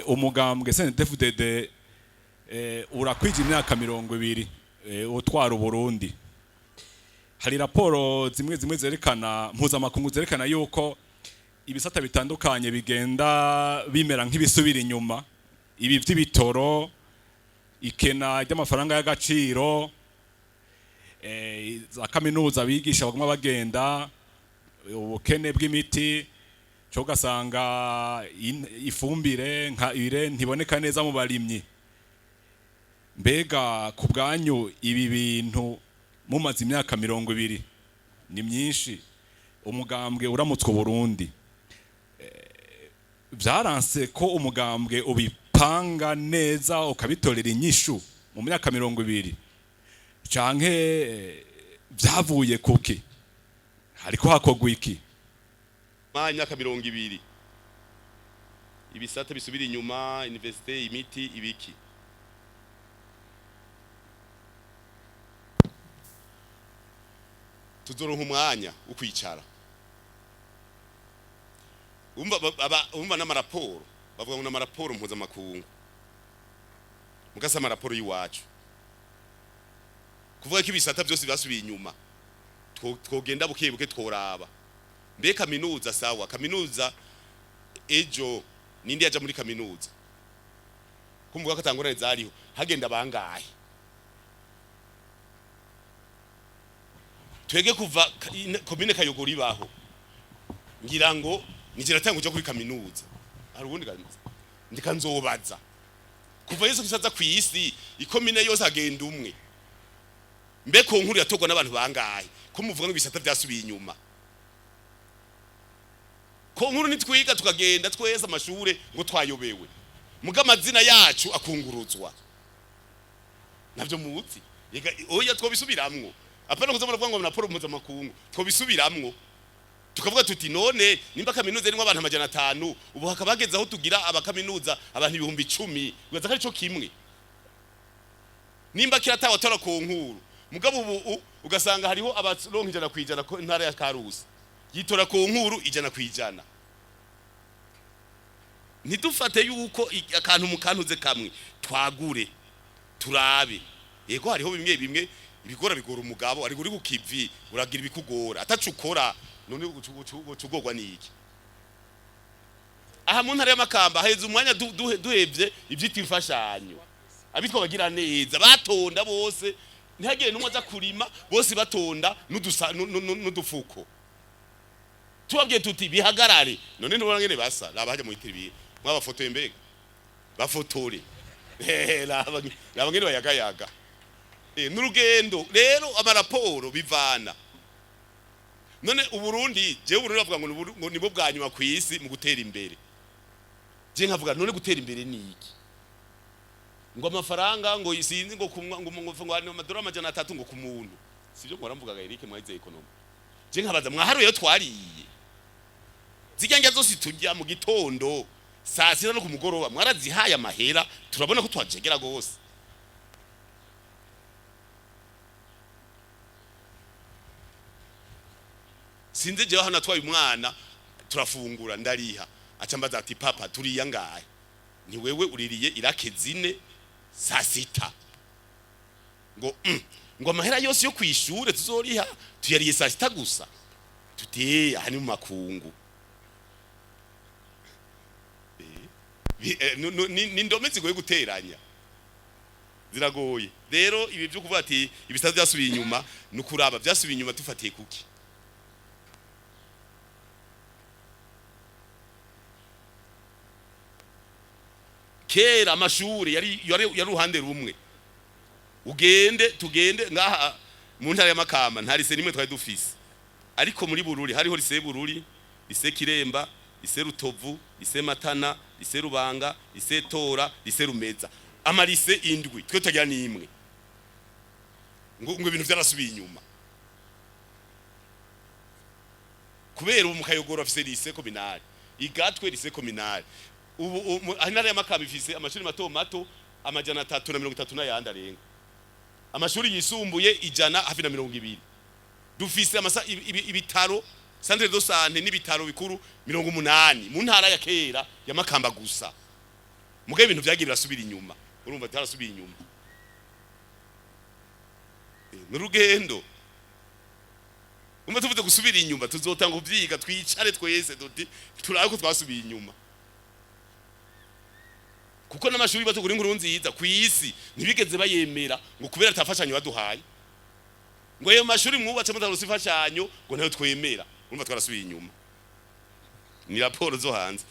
umugambwe CNDD-FDD urakwije imyaka 20 utwara Burundi. Hari raporo zimwe zerekana mpuzamakungu zerekana yuko ibisata bitandukanye bigenda bimera nk'ibisubira inyuma, ibi vy'ibitoro, ikena ry'amafaranga y'agaciro, za kaminuza bigisha baguma bagenda, ubukene bw'imiti, cyo gasanga ifumbire nka ire ntiboneka neza mu barimyi. Mbega ku bwanyu ibi bintu mumaze imyaka 20 ni myinshi, umugambwe uramutswe Burundi, vyaranse ko umugambwe ubipanga neza ukabitorera inyishu mu myaka 20 canke vyavuye kuki? Hariko hakogwa iki? Imyaka 20 ibisata bisubira inyuma, universite, imiti, ibiki. Tuzoronka umwanya ukwicara. Umva n'amaraporo, bavuga ngo n'amaraporo mpuzamakungu. Mugasa amaraporo y'iwacu. Kuvuga ko ibisata byose byasubiye inyuma. Twogenda bukebuke tworaba. Mbe kaminuza sawa, kaminuza ejo nindi yaja muri kaminuza. Kumvuga ko atangorane zariho, hagenda bangahe. Twege kuva komine Kayogoro ibaho. Ngira ngo nigera tanguja kuri kaminuza. Hari ubundi ndikanzobaza. Kuva Yesu kisaza kwisi, ikomine yose agenda umwe. Mbe ko nkuru yatogwa n'abantu bangahe, ko muvuga ngo bisata byasubiye inyuma. Ko nkuru nitwiga tukagenda tweza amashure ngo twayobewe. Muga amazina yacu akunguruzwa. Navyo muzi. Oya twobisubiramwo. Apana kuzamura kuvuga ngo Raporo mpuzamakungu, twobisubiramwo. Tukavuga tuti none nimba kaminuza irimo abantu 500 ubu hakabageza aho tugira abakaminuza abantu 10,000 ugaza ko ari cyo kimwe. Nimba kiratawa tora ku nkuru mugabo ubu ugasanga hariho abaronka 100% ko ntara ya Karusi yitora ku nkuru 100%. Nidufate yuko akantu mukantuze kamwe twagure turabe. Yego hariho bimwe ibigora bigora umugabo ari guri kukivi uragira ibikugora atacukora none ucugorwa niki. Aha mu ntara ya Makamba haheze umwanya duhevye ivyita imfashanyo. Abitwa bagira neza batonda bose ntihagire numwe aza kurima bose batonda n'udufuko. Tubabwiye tuti bihagarare none nubona ngene basa labaje mu itiribi mwabafotoye mbega bafotore ngene bayagayaga. N'urugendo rero amaraporo bivana. None uburundi je Burundi bavuga ngo nibo bwanyuma ku isi mu gutera imbere. Je nkavuga none gutera imbere ni iki? Ngo amafaranga ngo isinzi ngo amadolari 300 ngo ku muntu. Sivyo nkora mvuga Eric mwayize economy. Je nkabaza mwaharuye twariye. Zigenge zose tujya mu gitondo saa 6 no ku mugoroba mwarazihaye amahera turabona ko twajegera gose. Sinze je hano atwaye umwana turafungura ndariha acambaza ati papa turiya ngaye ni wewe uririye irakezine saa 6 ngo amahera yose yo kwishure tuzoriha tuyariye saa 6 gusa tuti hani mu makungu ni ndomezi goye guteranya ziragoye. Rero ibi byo kuvuga ati ibisaza byasubiye inyuma nukuraba byasubiye inyuma tufatiye kuki. Kera amashuri yari ruhande rumwe. Tugende ngaha mu ntara ya Makamba nta Lycée nimwe twari dufise. Ariko muri Bururi hariho Lycée Bururi, Lycée Kiremba, Lycée Rutovu, Lycée Matana, Lycée Rubanga, Lycée Tora, Lycée Rumeza. Ama Lycée indwi twe tagira nimwe. Ngo ibintu byarasubiye inyuma. Kubera ubu mu Kayogoro afise Lycée communal. Igatwe Lycée communal. Ubu intara ya Makamba ifise amashuri mato 330 n'ayandi arenga. Amashuri yisumbuye 120. Dufise ibitaro centre de santé n'ibitaro bikuru 80 mu ntara ya Kera ya Makamba gusa mugabe ibintu byagirira asubira inyuma urumva tarasubira inyuma n'urugendo umwe tuvuze gusubira inyuma tuzotanga ubyiga twicare twese duti turabe ko twasubiye inyuma kuko n'amashuri bato kuri Nkurunziza kwisi ntibigeze bayemera ngo kubera atafashanyo baduhaye ngo ayo mashuri mwubatse mutarusi fashanyo ngo nayo twemera urumva twarasubiye inyuma ni raporo zo hanze